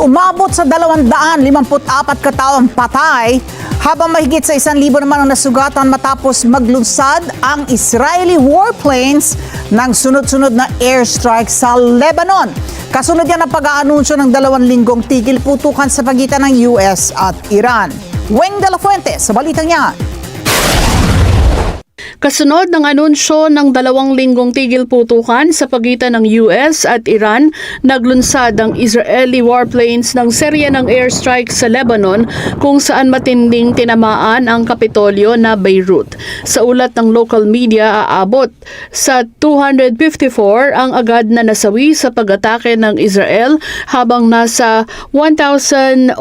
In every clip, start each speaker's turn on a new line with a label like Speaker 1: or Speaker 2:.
Speaker 1: Umabot sa 254 kataong patay habang mahigit sa 1,000 naman ang nasugatan matapos maglunsad ang Israeli warplanes ng sunod-sunod na airstrike sa Lebanon. Kasunod yan ang pag-aanunsyo ng 2 linggong tigil putukan sa pagitan ng US at Iran. Weng de la Fuente sa balitang yan.
Speaker 2: Kasunod ng anunsyo ng 2 linggong tigil putukan sa pagitan ng US at Iran, naglunsad ang Israeli warplanes ng serya ng airstrike sa Lebanon kung saan matinding tinamaan ang Kapitolyo na Beirut. Sa ulat ng local media, aabot sa 254 ang agad na nasawi sa pag-atake ng Israel habang nasa 1,165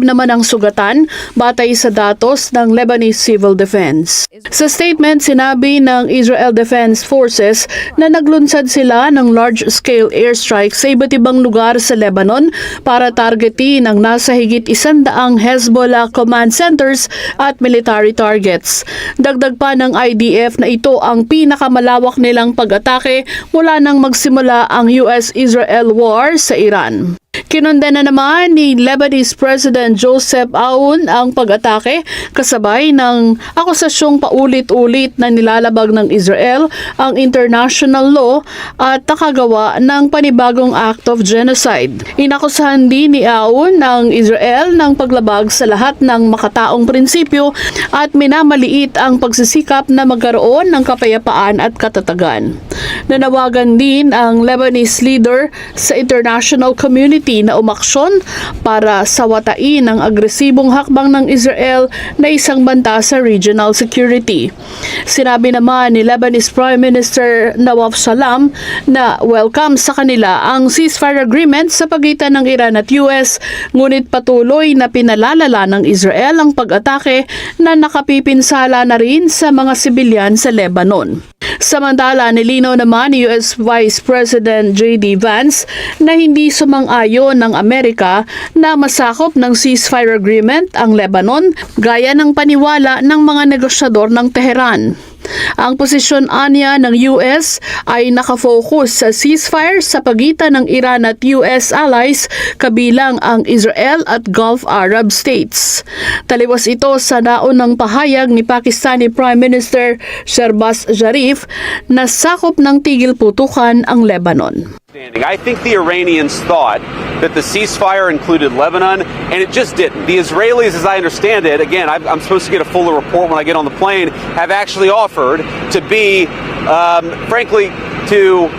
Speaker 2: naman ang sugatan batay sa datos ng Lebanese Civil Defense. Sa statement, sinabi ng Israel Defense Forces na naglunsad sila ng large-scale airstrike sa iba't ibang lugar sa Lebanon para targetin ang nasa higit 100 Hezbollah command centers at military targets. Dagdag pa ng IDF na ito ang pinakamalawak nilang pag-atake mula nang magsimula ang US-Israel war sa Iran. Kinondena naman ni Lebanese President Joseph Aoun ang pag-atake kasabay ng akusasyong paulit-ulit na nilalabag ng Israel ang international law at nakagawa ng panibagong act of genocide. Inakusahan din ni Aoun ng Israel ng paglabag sa lahat ng makataong prinsipyo at minamaliit ang pagsisikap na magkaroon ng kapayapaan at katatagan. Nanawagan din ang Lebanese leader sa international community na umaksyon para sawatain ang agresibong hakbang ng Israel na isang banta sa regional security. Sinabi naman ni Lebanese Prime Minister Nawaf Salam na welcome sa kanila ang ceasefire agreement sa pagitan ng Iran at US, ngunit patuloy na pinalalala ng Israel ang pag-atake na nakapipinsala na rin sa mga sibilyan sa Lebanon. Samantala, nilinaw naman ni US Vice President J.D. Vance na hindi sumang-ayon ng Amerika na masakop ng ceasefire agreement ang Lebanon gaya ng paniwala ng mga negosyador ng Tehran. Ang posisyon anya ng US ay nakafocus sa ceasefire sa pagitan ng Iran at US allies kabilang ang Israel at Gulf Arab states. Taliwas ito sa naunang pahayag ni Pakistani Prime Minister Shehbaz Sharif na sakop ng tigil putukan ang Lebanon.
Speaker 3: I think the Iranians thought that the ceasefire included Lebanon, and it just didn't. The Israelis, as I understand it, again, I'm supposed to get a fuller report when I get on the plane, have actually offered to be, frankly, to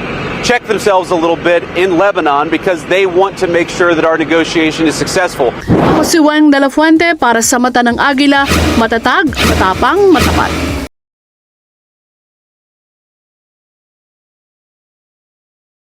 Speaker 3: check themselves a little bit in Lebanon because they want to make sure that our negotiation is successful.
Speaker 2: Ako si Weng de la Fuente para sa Mata ng Agila, matatag, matapang, matapat.